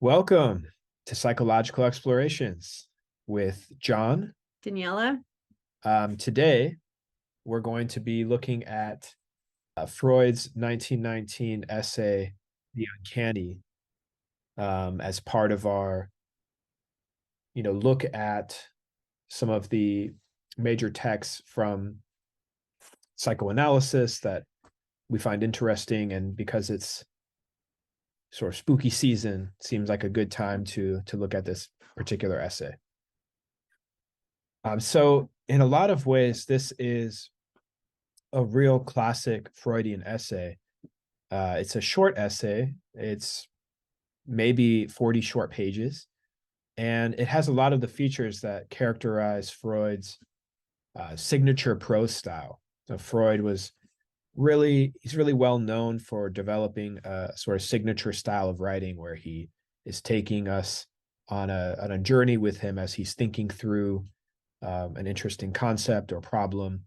Welcome to Psychological Explorations with John. Daniela? Today, we're going to be looking at Freud's 1919 essay, The Uncanny, as part of our, look at some of the major texts from psychoanalysis that we find interesting. And because it's sort of spooky season, seems like a good time to look at this particular essay. So in a lot of ways, this is a real classic Freudian essay. It's a short essay. It's maybe 40 short pages, and it has a lot of the features that characterize Freud's signature prose style. So Freud he's really well known for developing a sort of signature style of writing where he is taking us on a journey with him as he's thinking through an interesting concept or problem.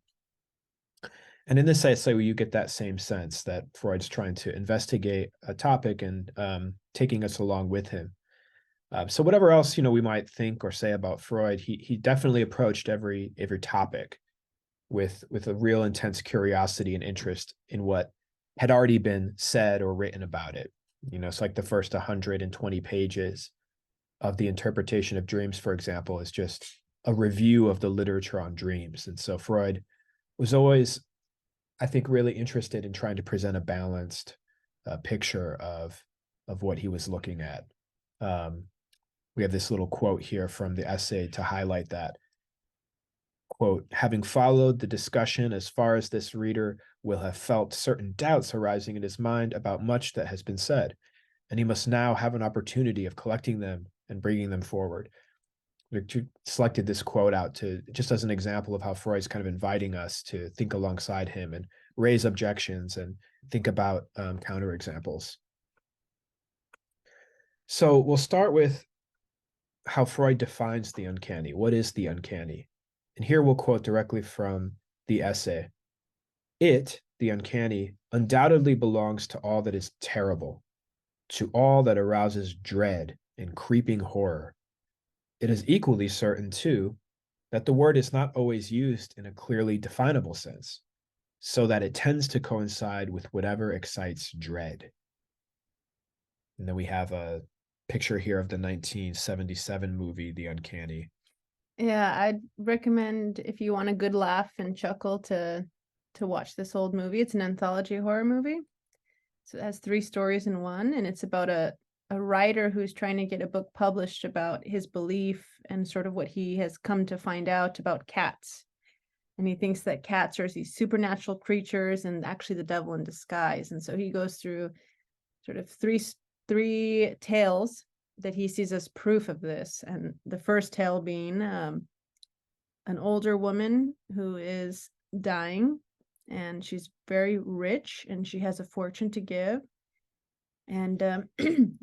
And in this essay, you get that same sense that Freud's trying to investigate a topic and taking us along with him. So whatever else we might think or say about Freud, he definitely approached every topic with a real intense curiosity and interest in what had already been said or written about it. It's like the first 120 pages of the interpretation of dreams, for example, is just a review of the literature on dreams. And so Freud was always, I think, really interested in trying to present a balanced picture of what he was looking at. We have this little quote here from the essay to highlight that. Quote, having followed the discussion as far as this reader will have felt certain doubts arising in his mind about much that has been said, and he must now have an opportunity of collecting them and bringing them forward. We selected this quote out just as an example of how Freud's kind of inviting us to think alongside him and raise objections and think about counterexamples. So we'll start with how Freud defines the uncanny. What is the uncanny? And here we'll quote directly from the essay. It, the uncanny, undoubtedly belongs to all that is terrible, to all that arouses dread and creeping horror. It is equally certain, too, that the word is not always used in a clearly definable sense, so that it tends to coincide with whatever excites dread. And then we have a picture here of the 1977 movie, The Uncanny. Yeah, I'd recommend if you want a good laugh and chuckle to watch this old movie. It's an anthology horror movie. So it has 3 stories in one, and it's about a writer who's trying to get a book published about his belief and sort of what he has come to find out about cats. And he thinks that cats are these supernatural creatures and actually the devil in disguise. And so he goes through sort of three tales that he sees as proof of this. And the first tale being an older woman who is dying, and she's very rich and she has a fortune to give. And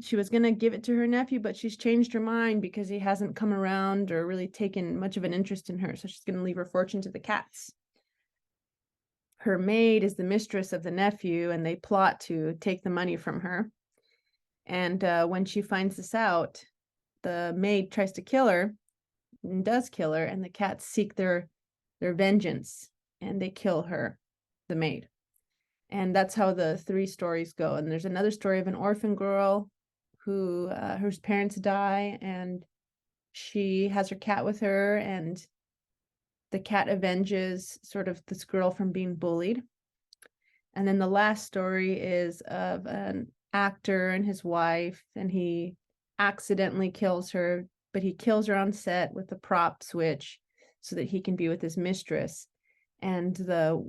she was going to give it to her nephew, but she's changed her mind because he hasn't come around or really taken much of an interest in her. So she's going to leave her fortune to the cats. Her maid is the mistress of the nephew, and they plot to take the money from her. And when she finds this out, the maid tries to kill her and does kill her, and the cats seek their vengeance, and they kill her, the maid. And that's how the 3 stories go. And there's another story of an orphan girl who her parents die, and she has her cat with her, and the cat avenges sort of this girl from being bullied. And then the last story is of an actor and his wife, and he accidentally kills her, but he kills her on set with the prop switch so that he can be with his mistress. And the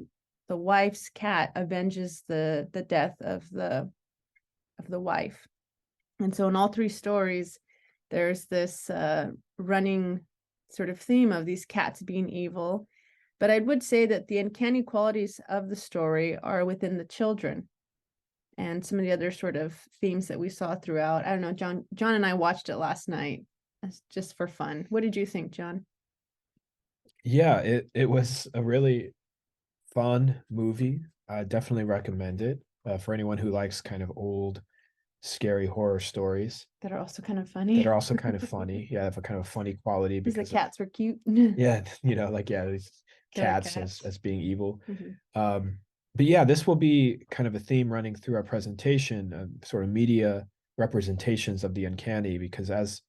wife's cat avenges the death of the wife. And so in all 3 stories, there's this running sort of theme of these cats being evil. But I would say that the uncanny qualities of the story are within the children and some of the other sort of themes that we saw throughout. I don't know, John and I watched it last night just for fun. What did you think, John? Yeah, it was a really fun movie. I definitely recommend it for anyone who likes kind of old scary horror stories That are also kind of that are funny. also kind of funny. Yeah, have a kind of funny quality Because the because of, cats were cute. yeah, like, yeah, these Killer cats cats. as being evil. Mhm. But yeah, this will be kind of a theme running through our presentation, sort of media representations of the uncanny, because as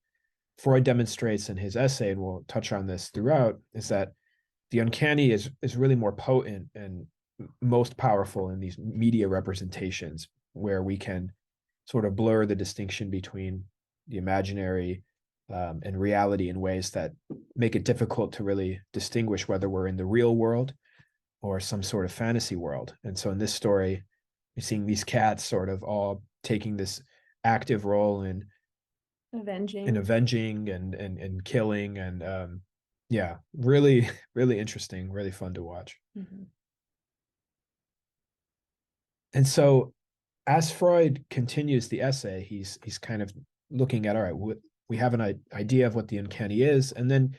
Freud demonstrates in his essay, and we'll touch on this throughout, is that the uncanny is really more potent and most powerful in these media representations, where we can sort of blur the distinction between the imaginary and reality in ways that make it difficult to really distinguish whether we're in the real world or some sort of fantasy world. And so in this story, you're seeing these cats sort of all taking this active role in Avenging. avenging and killing, and yeah, really really interesting, really fun to watch. Mhm. And so as Freud continues the essay, he's kind of looking at, all right, we have an idea of what the uncanny is, and then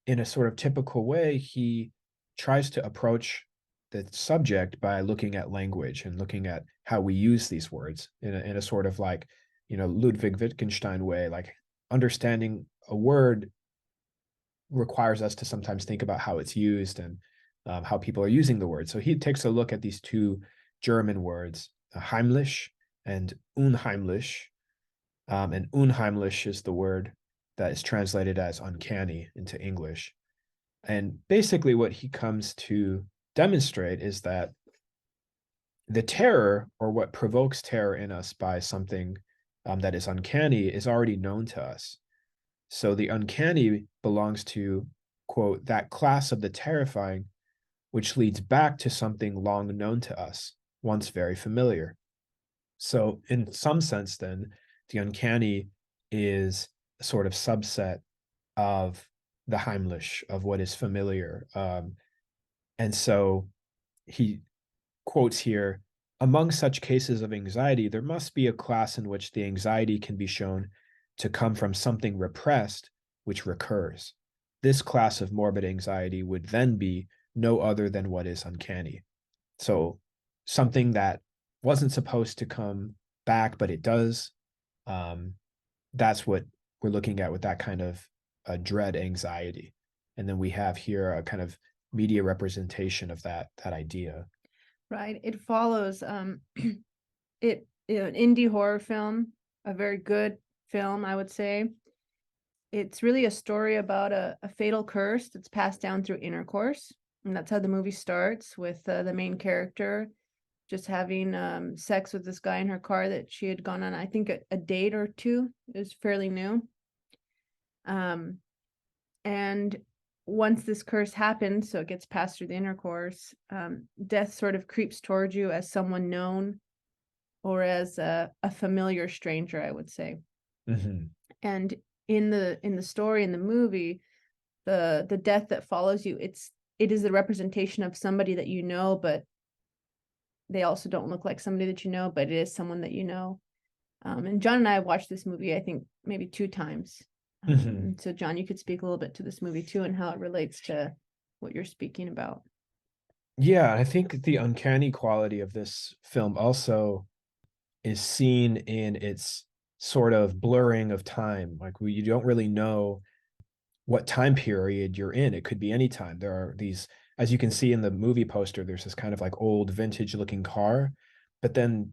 in a sort of typical way, he tries to approach the subject by looking at language and looking at how we use these words in a sort of like, Ludwig Wittgenstein way, like understanding a word requires us to sometimes think about how it's used and how people are using the word. So he takes a look at these two German words, heimlich and unheimlich. And unheimlich is the word that is translated as uncanny into English. And basically, what he comes to demonstrate is that the terror, or what provokes terror in us by something that is uncanny, is already known to us. So the uncanny belongs to, quote, that class of the terrifying, which leads back to something long known to us, once very familiar. So, in some sense, then, the uncanny is a sort of subset of the Heimlich, of what is familiar. And so he quotes here, among such cases of anxiety, there must be a class in which the anxiety can be shown to come from something repressed which recurs. This class of morbid anxiety would then be no other than what is uncanny. So something that wasn't supposed to come back, but it does. Um, that's what we're looking at with that kind of dread anxiety. And then we have here a kind of media representation of that idea. Right. It follows an indie horror film, a very good film, I would say. It's really a story about a fatal curse that's passed down through intercourse. And that's how the movie starts, with the main character just having sex with this guy in her car that she had gone on, I think, a date or two. It was fairly new. And once this curse happens, so it gets passed through the intercourse, death sort of creeps towards you as someone known, or as a familiar stranger, I would say. Mm-hmm. And in the story, in the movie, the death that follows you, it is the representation of somebody that you know, but they also don't look like somebody that you know, but it is someone that you know. And John and I have watched this movie, I think, maybe 2 times. Mm-hmm. So John, you could speak a little bit to this movie too, and how it relates to what you're speaking about. Yeah, I think the uncanny quality of this film also is seen in its sort of blurring of time. Like, you don't really know what time period you're in. It could be any time. There are these, as you can see in the movie poster, there's this kind of like old vintage looking car, but then,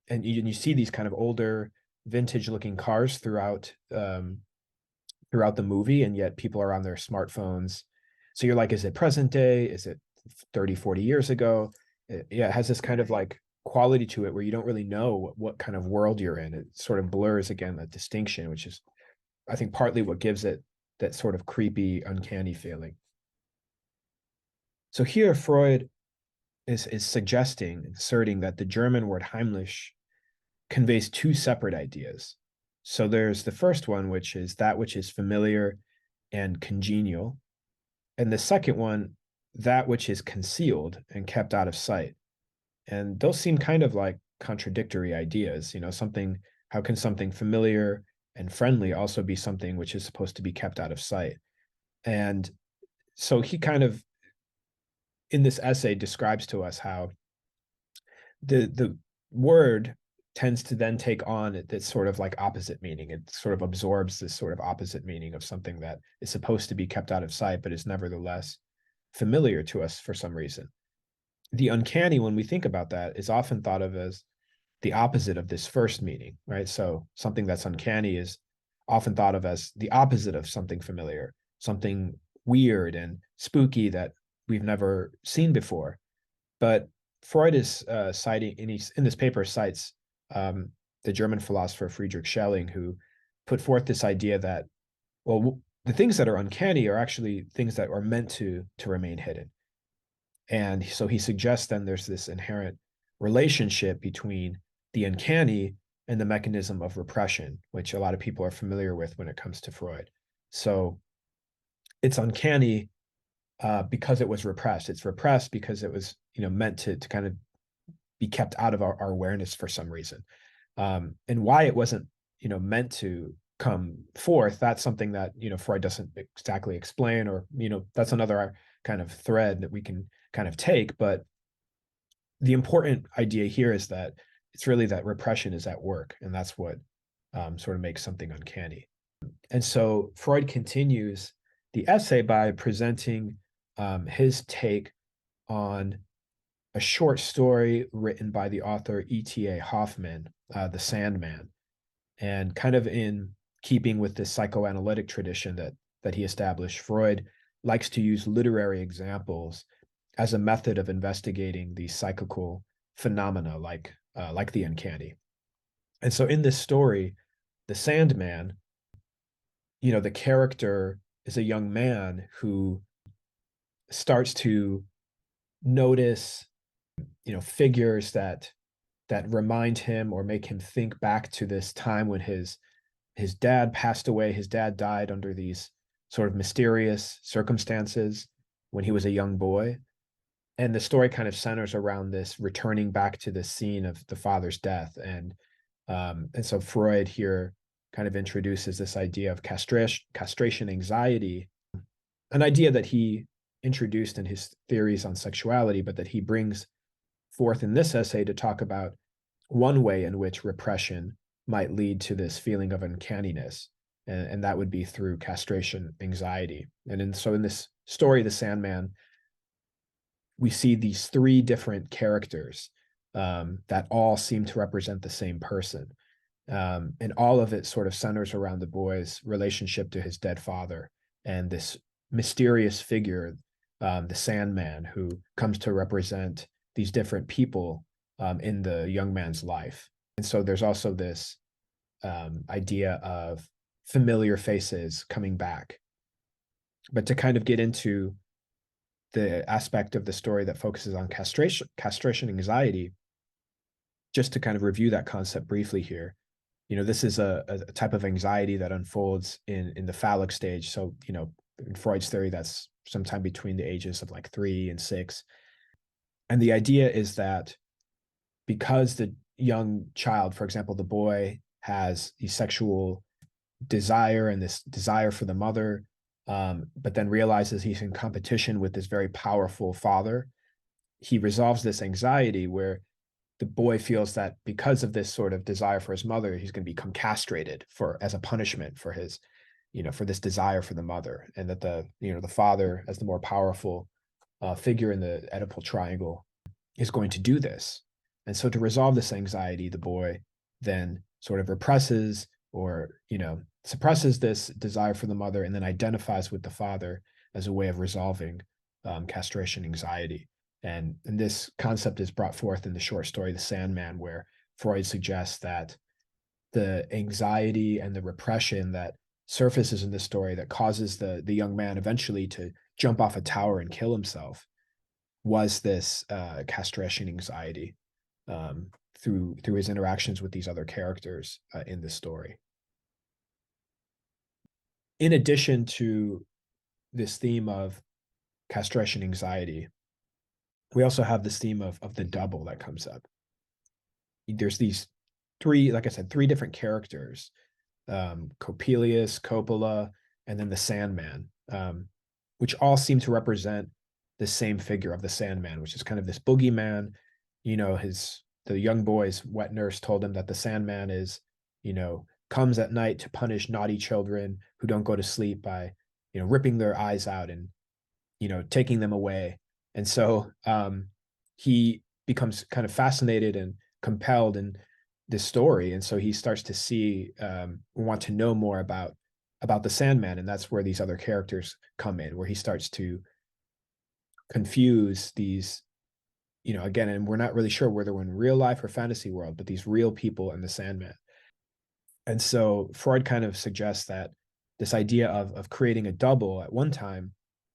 and you see these kind of older vintage looking cars throughout the movie, and yet people are on their smartphones. So you're like, is it present day? Is it 30, 40 years ago? Yeah, it has this kind of like quality to it where you don't really know what kind of world you're in. It sort of blurs again that distinction, which is, I think, partly what gives it that sort of creepy, uncanny feeling. So here Freud is suggesting, asserting that the German word Heimlich conveys two separate ideas. So there's the first one, which is that which is familiar and congenial. And the second one, that which is concealed and kept out of sight. And those seem kind of like contradictory ideas. Something, how can something familiar and friendly also be something which is supposed to be kept out of sight? And so he kind of, in this essay, describes to us how the word tends to then take on this sort of like opposite meaning. It sort of absorbs this sort of opposite meaning of something that is supposed to be kept out of sight, but is nevertheless familiar to us for some reason. The uncanny, when we think about that, is often thought of as the opposite of this first meaning, right? So something that's uncanny is often thought of as the opposite of something familiar, something weird and spooky that we've never seen before. But Freud is citing in this paper cites the German philosopher Friedrich Schelling, who put forth this idea that, well, the things that are uncanny are actually things that are meant to remain hidden. And so he suggests then there's this inherent relationship between the uncanny and the mechanism of repression, which a lot of people are familiar with when it comes to Freud. So it's uncanny because it was repressed. It's repressed because it was, meant to kind of be kept out of our awareness for some reason. And why it wasn't, meant to come forth, that's something that, Freud doesn't exactly explain, or, that's another kind of thread that we can kind of take. But the important idea here is that it's really that repression is at work, and that's what sort of makes something uncanny. And so Freud continues the essay by presenting his take on a short story written by the author E.T.A. Hoffman, The Sandman, and kind of in keeping with this psychoanalytic tradition that he established, Freud likes to use literary examples as a method of investigating these psychical phenomena like the uncanny. And so in this story, The Sandman, the character is a young man who starts to notice, figures that remind him or make him think back to this time when his dad passed away. His dad died under these sort of mysterious circumstances when he was a young boy. And the story kind of centers around this returning back to the scene of the father's death. And so Freud here kind of introduces this idea of castration anxiety, an idea that he introduced in his theories on sexuality, but that he brings forth in this essay to talk about one way in which repression might lead to this feeling of uncanniness. And that would be through castration anxiety. And so in this story, The Sandman, we see these three different characters that all seem to represent the same person. And all of it sort of centers around the boy's relationship to his dead father and this mysterious figure, the Sandman, who comes to represent these different people in the young man's life. And so there's also this idea of familiar faces coming back. But to kind of get into the aspect of the story that focuses on castration anxiety, just to kind of review that concept briefly here, this is a type of anxiety that unfolds in the phallic stage. So, in Freud's theory, that's sometime between the ages of like 3 and 6. And the idea is that because the young child, for example, the boy, has the sexual desire and this desire for the mother, but then realizes he's in competition with this very powerful father, he resolves this anxiety where the boy feels that because of this sort of desire for his mother, he's going to become castrated as a punishment for his, for this desire for the mother, and that the father, as the more powerful figure in the Oedipal triangle, is going to do this. And so to resolve this anxiety, the boy then sort of represses or, suppresses this desire for the mother, and then identifies with the father as a way of resolving castration anxiety. And this concept is brought forth in the short story, The Sandman, where Freud suggests that the anxiety and the repression that surfaces in this story that causes the young man eventually to jump off a tower and kill himself was this castration anxiety through his interactions with these other characters in the story. In addition to this theme of castration anxiety, we also have this theme of the double that comes up. There's these three, like I said, three different characters, Coppelius, Coppola, and then the Sandman, which all seem to represent the same figure of the Sandman, which is kind of this boogeyman. the young boy's wet nurse told him that the Sandman is, comes at night to punish naughty children who don't go to sleep by, ripping their eyes out and, taking them away. And so he becomes kind of fascinated and compelled in this story. And so he starts to see, want to know more about the Sandman. And that's where these other characters come in, where he starts to confuse these, again, and we're not really sure whether we're in real life or fantasy world, but these real people and the Sandman. And so Freud kind of suggests that this idea of creating a double at one time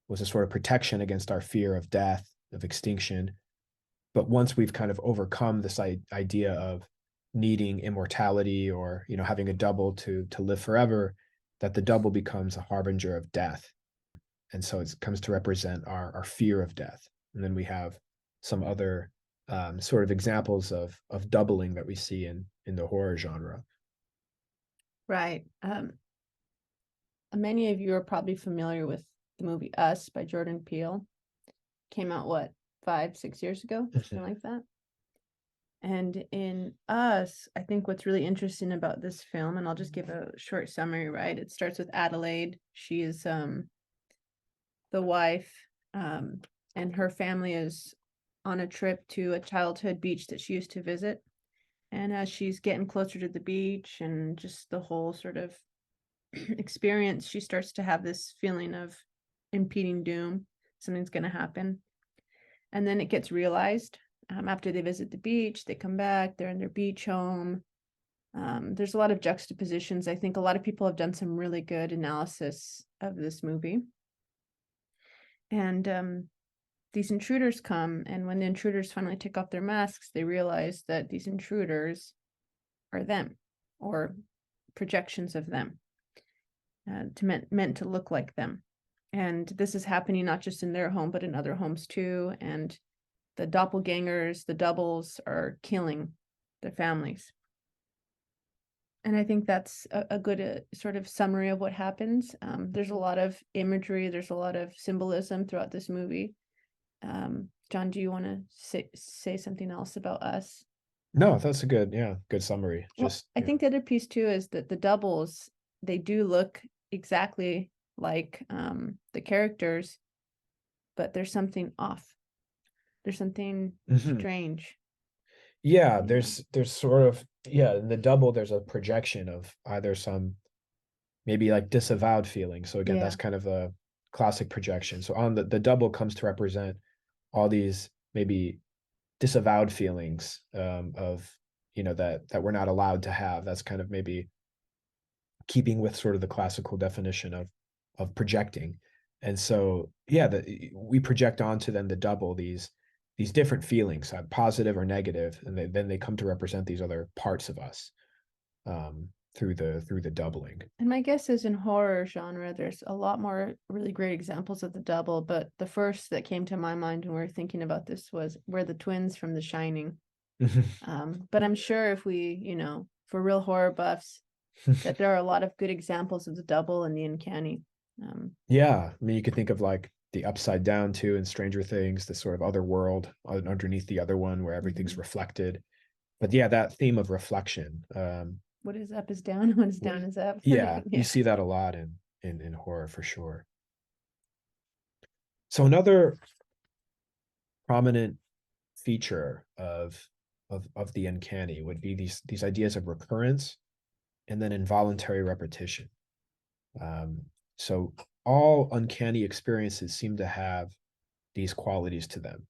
was a sort of protection against our fear of death, of extinction. But once we've kind of overcome this idea of needing immortality or, having a double to live forever, that the double becomes a harbinger of death. And so it comes to represent our fear of death. And then we have some other sort of examples of doubling that we see in the horror genre. Right. Many of you are probably familiar with the movie Us by Jordan Peele. Came out, what, 5-6 years ago, something like that. And in Us, I think what's really interesting about this film, and I'll just give a short summary, right? It starts with Adelaide. She is the wife, and her family is on a trip to a childhood beach that she used to visit. And as she's getting closer to the beach and just the whole sort of experience, she starts to have this feeling of impending doom. Something's going to happen. And then it gets realized after they visit the beach, they come back, they're in their beach home. There's a lot of juxtapositions. I think a lot of people have done some really good analysis of this movie. And these intruders come, and when the intruders finally take off their masks, they realize that these intruders are them, or projections of them, meant to look like them. And this is happening not just in their home, but in other homes too. And the doppelgangers, the doubles, are killing their families. And I think that's a good sort of summary of what happens. There's a lot of imagery, there's a lot of symbolism throughout this movie. John, do you want to say something else about Us? No, that's a good summary. Just I think the other piece too is that the doubles, they do look exactly like the characters, but there's something off. There's something strange. Yeah, there's sort of, in the double, there's a projection of either some maybe like disavowed feeling. So again, that's kind of a classic projection. So on the double comes to represent all these maybe disavowed feelings of, that we're not allowed to have. That's kind of maybe keeping with sort of the classical definition of projecting. And so, we project onto then the double these different feelings, positive or negative, and then they come to represent these other parts of us through the doubling. And my guess is in horror genre, there's a lot more really great examples of the double, but the first that came to my mind when we were thinking about this were the twins from The Shining. But I'm sure if we, for real horror buffs, that there are a lot of good examples of the double and the uncanny. I mean, you could think of like the Upside Down too in Stranger Things, the sort of other world underneath the other one where everything's reflected. But that theme of reflection. What is up is down, what is down is up. You see that a lot in horror for sure. So another prominent feature of the uncanny would be these ideas of recurrence and then involuntary repetition. So all uncanny experiences seem to have these qualities to them,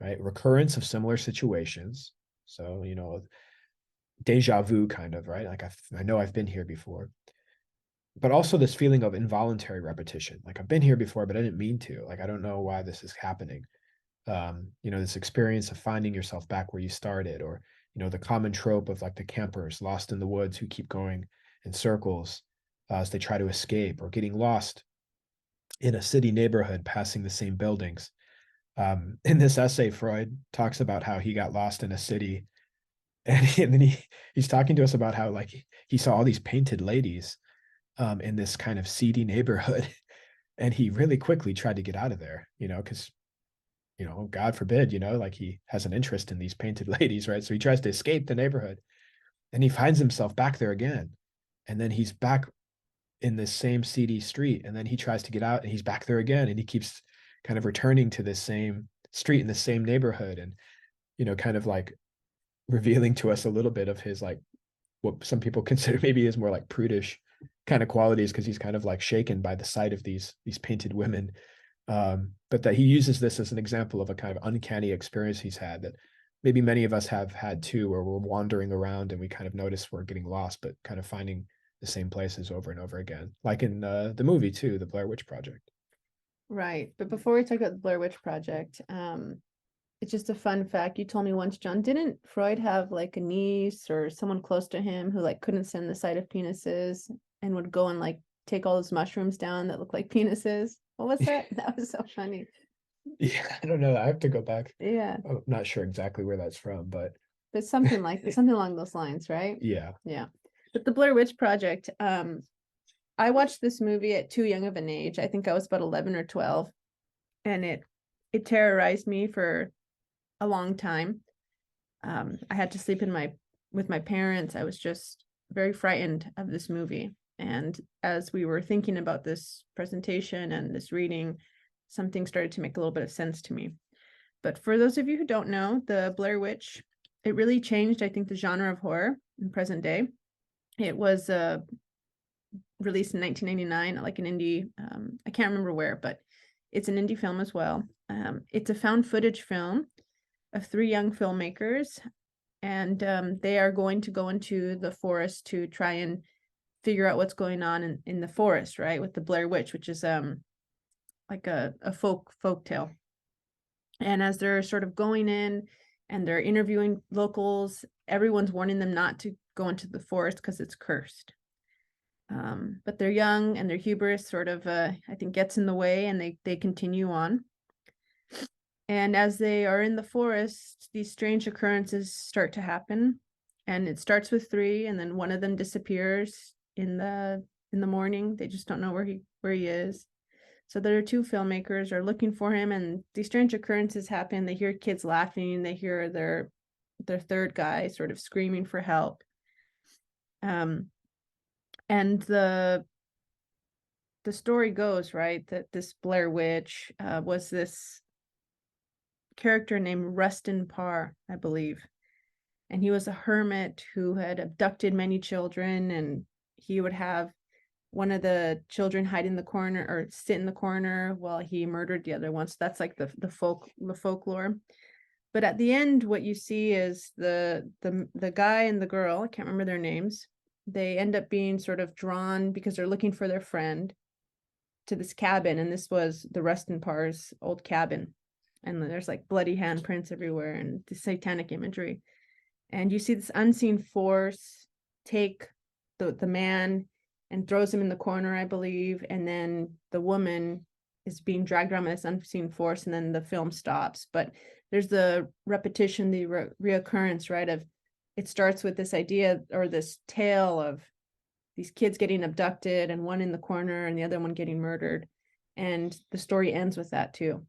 right? Recurrence of similar situations. So, deja vu kind of, right? Like I know I've been here before. But also this feeling of involuntary repetition. Like I've been here before, but I didn't mean to. Like I don't know why this is happening. This experience of finding yourself back where you started, or, the common trope of like the campers lost in the woods who keep going in circles as they try to escape, or getting lost in a city neighborhood passing the same buildings. In this essay, Freud talks about how he got lost in a city, and then he's talking to us about how like he saw all these painted ladies in this kind of seedy neighborhood, and he really quickly tried to get out of there, because God forbid, like he has an interest in these painted ladies, right? So he tries to escape the neighborhood and he finds himself back there again. And then he's back in this same seedy street. And then he tries to get out and he's back there again. And he keeps kind of returning to this same street in the same neighborhood. And, kind of like revealing to us a little bit of his like what some people consider maybe his more like prudish kind of qualities, because he's kind of like shaken by the sight of these painted women. But that he uses this as an example of a kind of uncanny experience he's had that maybe many of us have had too, where we're wandering around and we kind of notice we're getting lost, but kind of finding the same places over and over again, like in the movie too, the Blair Witch Project. Right. But before we talk about the Blair Witch Project, it's just a fun fact. You told me once, John, didn't Freud have like a niece or someone close to him who like couldn't stand the sight of penises and would go and like take all those mushrooms down that look like penises? What was that? That was so funny. Yeah, I don't know. I have to go back. Yeah. I'm not sure exactly where that's from, but something something along those lines, right? yeah. Yeah. But the Blair Witch Project, I watched this movie at too young of an age. I think I was about 11 or 12, and it terrorized me for a long time. I had to sleep with my parents. I was just very frightened of this movie. And as we were thinking about this presentation and this reading, something started to make a little bit of sense to me. But for those of you who don't know, the Blair Witch, it really changed, I think, the genre of horror in present day. It was released in 1999, like an indie, I can't remember where, but it's an indie film as well. It's a found footage film of 3 young filmmakers, and they are going to go into the forest to try and figure out what's going on in the forest, right, with the Blair Witch, which is like a folk tale. And as they're sort of going in and they're interviewing locals, everyone's warning them not to go into the forest because it's cursed. But they're young and their hubris sort of, I think, gets in the way, and they continue on. And as they are in the forest, these strange occurrences start to happen. And it starts with 3, and then one of them disappears in the morning. They just don't know where he is. So there are 2 filmmakers are looking for him, and these strange occurrences happen. They hear kids laughing. They hear their 3rd guy sort of screaming for help. And the story goes, right, that this Blair Witch was this character named Rustin Parr, I believe. And he was a hermit who had abducted many children, and he would have one of the children hide in the corner or sit in the corner while he murdered the other one. So that's like the folklore. But at the end, what you see is the guy and the girl, I can't remember their names, they end up being sort of drawn because they're looking for their friend to this cabin. And this was the Rustin Parr's old cabin. And there's like bloody handprints everywhere and the satanic imagery. And you see this unseen force take the man and throws him in the corner, I believe. And then the woman is being dragged around by this unseen force, and then the film stops. But there's the repetition, the reoccurrence, right? Of it starts with this idea or this tale of these kids getting abducted and one in the corner and the other one getting murdered. And the story ends with that too.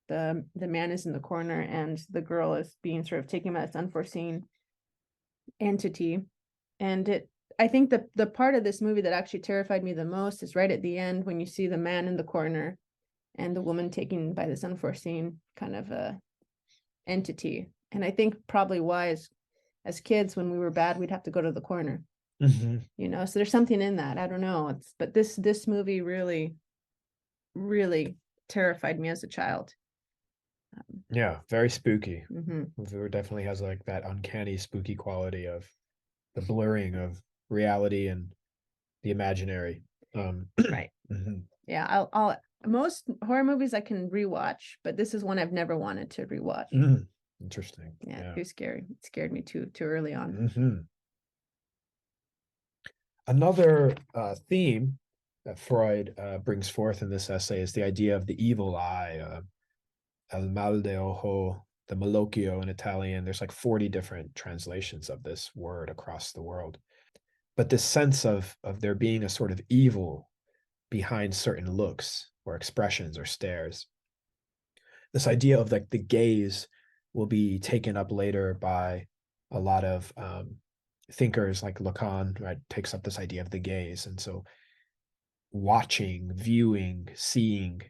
The man is in the corner and the girl is being sort of taken by this unforeseen entity. And I think the part of this movie that actually terrified me the most is right at the end when you see the man in the corner and the woman taken by this unforeseen kind of entity. And I think probably why as kids, when we were bad, we'd have to go to the corner. So there's something in that. I don't know. But this movie really, really terrified me as a child. Yeah, very spooky. Mm-hmm. It definitely has like that uncanny spooky quality of the blurring of reality and the imaginary. Right. Mm-hmm. Yeah, I'll most horror movies I can rewatch, but this is one I've never wanted to rewatch. Mm-hmm. Interesting. Yeah, too scary. It scared me too early on. Mm-hmm. Another theme that Freud brings forth in this essay is the idea of the evil eye, el mal de ojo, the malocchio in Italian. There's like 40 different translations of this word across the world. But this sense of there being a sort of evil behind certain looks or expressions or stares. this idea of like the gaze will be taken up later by a lot of thinkers like Lacan, right? Takes up this idea of the gaze. And so watching, viewing, seeing,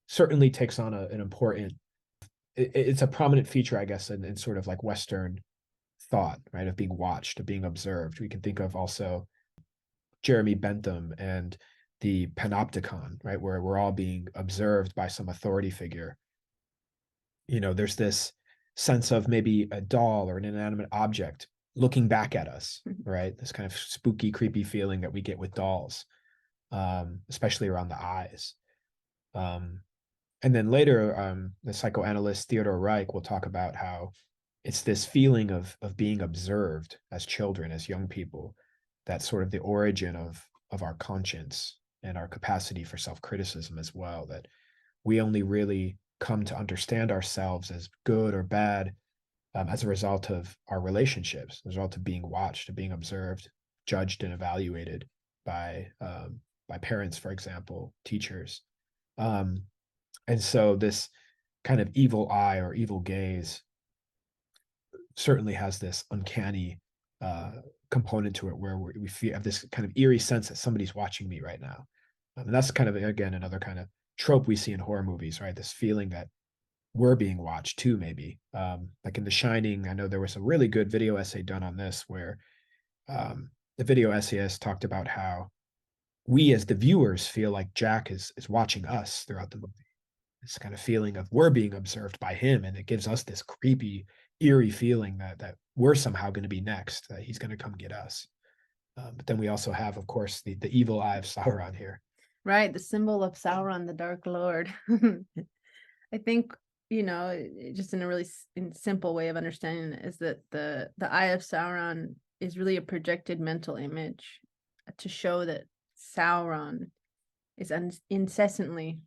certainly takes on an important, it's a prominent feature, I guess, in sort of like Western thought, right? Of being watched, of being observed. We can think of also Jeremy Bentham and the panopticon, right? Where we're all being observed by some authority figure. There's this sense of maybe a doll or an inanimate object looking back at us, right? This kind of spooky, creepy feeling that we get with dolls, especially around the eyes. And then later, the psychoanalyst Theodore Reich will talk about how it's this feeling of being observed as children, as young people, that's sort of the origin of our conscience and our capacity for self-criticism as well, that we only really come to understand ourselves as good or bad as a result of our relationships, as a result of being watched, of being observed, judged, and evaluated by parents, for example, teachers. And so this kind of evil eye or evil gaze certainly has this uncanny component to it, where we feel have this kind of eerie sense that somebody's watching me right now. And that's kind of, again, another kind of trope we see in horror movies, right? This feeling that we're being watched too, maybe. Like in The Shining, I know there was a really good video essay done on this, where the video essayist talked about how we as the viewers feel like Jack is watching us throughout the movie. This kind of feeling of we're being observed by him, and it gives us this creepy, eerie feeling that we're somehow going to be next, that he's going to come get us. But then we also have, of course, the evil eye of Sauron here. Right, the symbol of Sauron, the Dark Lord. I think, just in a really simple way of understanding it, is that the eye of Sauron is really a projected mental image to show that Sauron is incessantly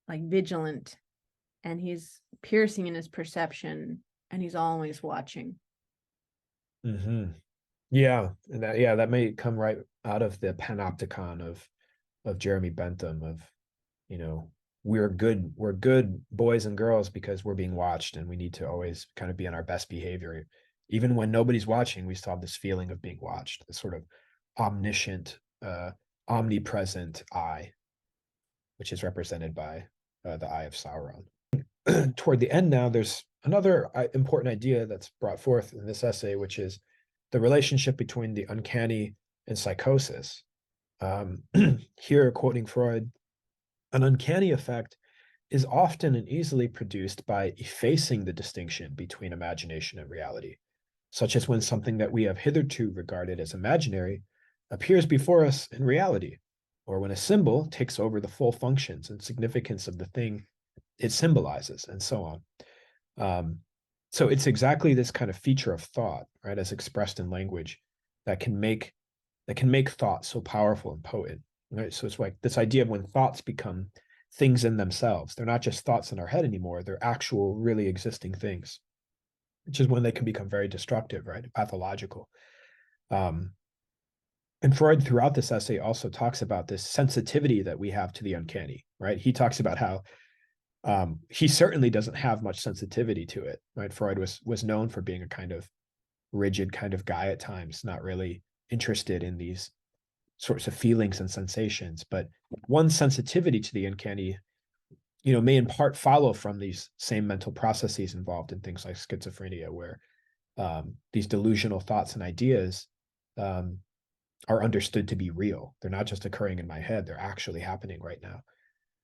like vigilant, and he's piercing in his perception, and he's always watching. Mm-hmm. Yeah, and that may come right out of the panopticon of Jeremy Bentham, of we're good boys and girls because we're being watched, and we need to always kind of be on our best behavior, even when nobody's watching. We still have this feeling of being watched, this sort of omniscient, omnipresent eye, which is represented by the eye of Sauron. Toward the end now, there's another important idea that's brought forth in this essay, which is the relationship between the uncanny and psychosis. Here, quoting Freud, an uncanny effect is often and easily produced by effacing the distinction between imagination and reality, such as when something that we have hitherto regarded as imaginary appears before us in reality, or when a symbol takes over the full functions and significance of the thing it symbolizes, and so on. So it's exactly this kind of feature of thought, right, as expressed in language, that can make thought so powerful and potent, right? So it's like this idea of when thoughts become things in themselves. They're not just thoughts in our head anymore. They're actual, really existing things, which is when they can become very destructive, right, pathological. And Freud, throughout this essay, also talks about this sensitivity that we have to the uncanny, right? He talks about how he certainly doesn't have much sensitivity to it, right? Freud was known for being a kind of rigid kind of guy at times, not really interested in these sorts of feelings and sensations. But one sensitivity to the uncanny, may in part follow from these same mental processes involved in things like schizophrenia, where these delusional thoughts and ideas are understood to be real. They're not just occurring in my head, they're actually happening right now.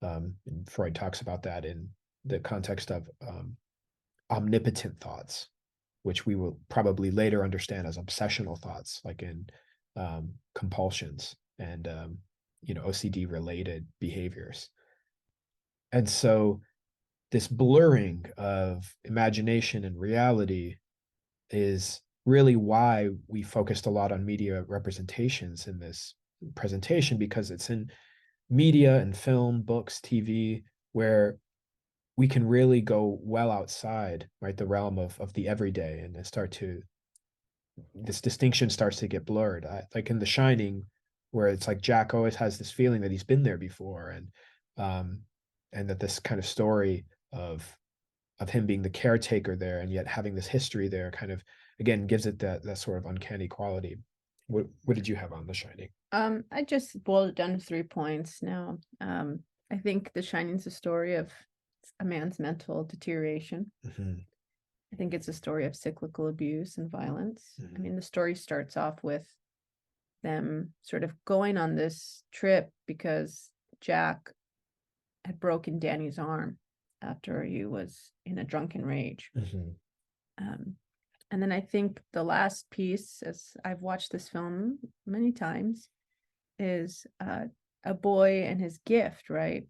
And Freud talks about that in the context of omnipotent thoughts, which we will probably later understand as obsessional thoughts, like in compulsions and OCD related behaviors. And so this blurring of imagination and reality is really why we focused a lot on media representations in this presentation, because it's in media and film, books, TV, where we can really go well outside, right, the realm of the everyday, and this distinction starts to get blurred. Like in The Shining, where it's like Jack always has this feeling that he's been there before, and that this kind of story of him being the caretaker there and yet having this history there kind of again gives it that sort of uncanny quality. What did you have on The Shining? I just boiled it down to 3 points now. I think The Shining's a story of a man's mental deterioration. Mm-hmm. I think it's a story of cyclical abuse and violence. Mm-hmm. I mean, the story starts off with them sort of going on this trip because Jack had broken Danny's arm after he was in a drunken rage. Mm-hmm. And then I think the last piece, as I've watched this film many times, is a boy and his gift, right?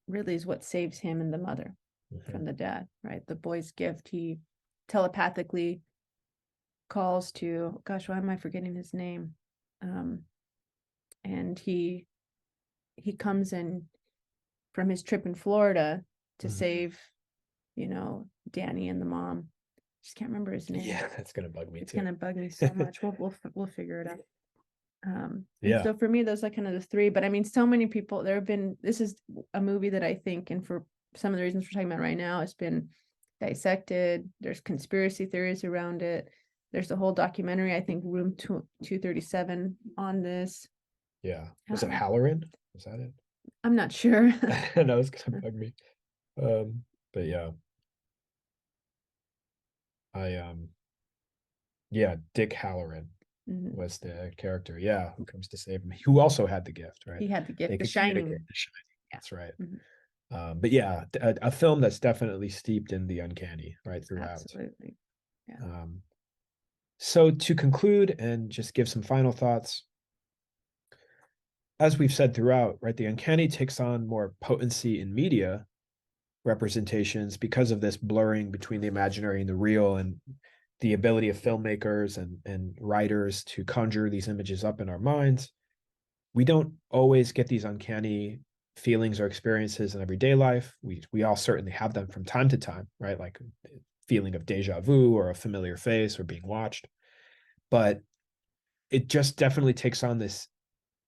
Really is what saves him and the mother Mm-hmm. from the dad, right? The boy's gift, he telepathically calls to, gosh, why am I forgetting his name? And he comes in from his trip in Florida to Mm-hmm. save, Danny and the mom. Just can't remember his name. Yeah, that's gonna bug me It's too. gonna bug me so much. We'll figure it out. Yeah. So for me, those are kind of the 3. But I mean, so many people. This is a movie that I think, and for some of the reasons we're talking about right now, it's been dissected. There's conspiracy theories around it. There's a whole documentary, I think, Room 237 on this. Yeah. Was it Halloran? Was that it? I'm not sure. No, it's gonna bug me. But yeah. Yeah, Dick Halloran was the character, yeah, who comes to save him, who also had the gift, right? He had the gift, They The could Shining. communicate. The Shining, that's right. Mm-hmm. But yeah, a film that's definitely steeped in the uncanny right throughout. Absolutely. Yeah. So to conclude and just give some final thoughts, as we've said throughout, right, the uncanny takes on more potency in media representations because of this blurring between the imaginary and the real, and the ability of filmmakers and writers to conjure these images up in our minds. We don't always get these uncanny feelings or experiences in everyday life. We all certainly have them from time to time, right? Like feeling of deja vu or a familiar face or being watched. But it just definitely takes on this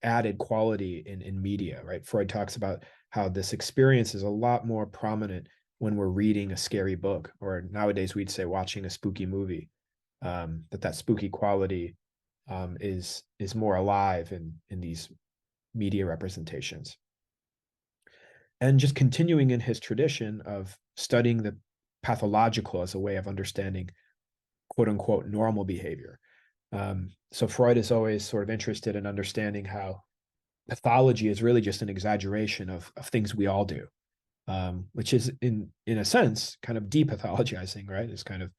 added quality in media, right? Freud talks about how this experience is a lot more prominent when we're reading a scary book, or nowadays we'd say watching a spooky movie. That spooky quality is more alive in these media representations. And just continuing in his tradition of studying the pathological as a way of understanding quote unquote normal behavior. So Freud is always sort of interested in understanding how pathology is really just an exaggeration of things we all do, which is in a sense kind of depathologizing, right? It's kind of,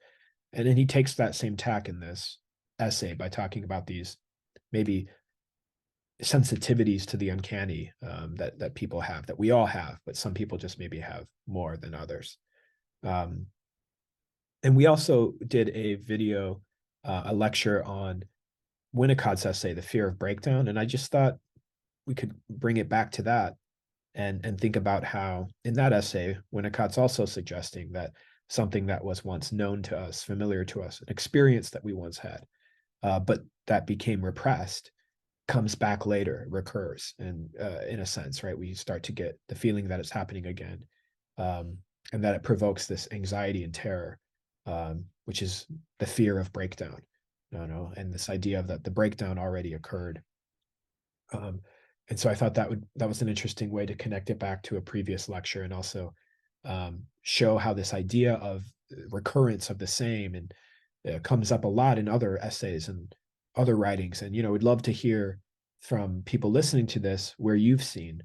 and then he takes that same tack in this essay by talking about these maybe sensitivities to the uncanny that people have, that we all have, but some people just maybe have more than others. And we also did a video, a lecture on Winnicott's essay, The Fear of Breakdown. And I just thought we could bring it back to that and think about how in that essay, Winnicott's also suggesting that something that was once known to us, familiar to us, an experience that we once had, but that became repressed, comes back later, recurs, and in a sense, right, we start to get the feeling that it's happening again, and that it provokes this anxiety and terror, which is the fear of breakdown, and this idea of that the breakdown already occurred. And so I thought that was an interesting way to connect it back to a previous lecture, and also show how this idea of recurrence of the same and comes up a lot in other essays and other writings. And we'd love to hear from people listening to this where you've seen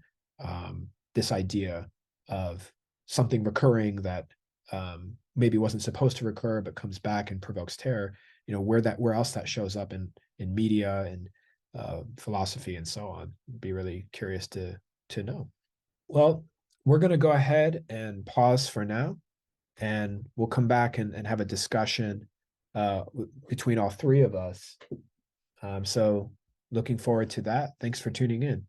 this idea of something recurring that maybe wasn't supposed to recur but comes back and provokes terror. Where else that shows up in media and philosophy and so on. Be really curious to know. Well, we're going to go ahead and pause for now, and we'll come back and have a discussion between all 3 of us. So looking forward to that. Thanks for tuning in.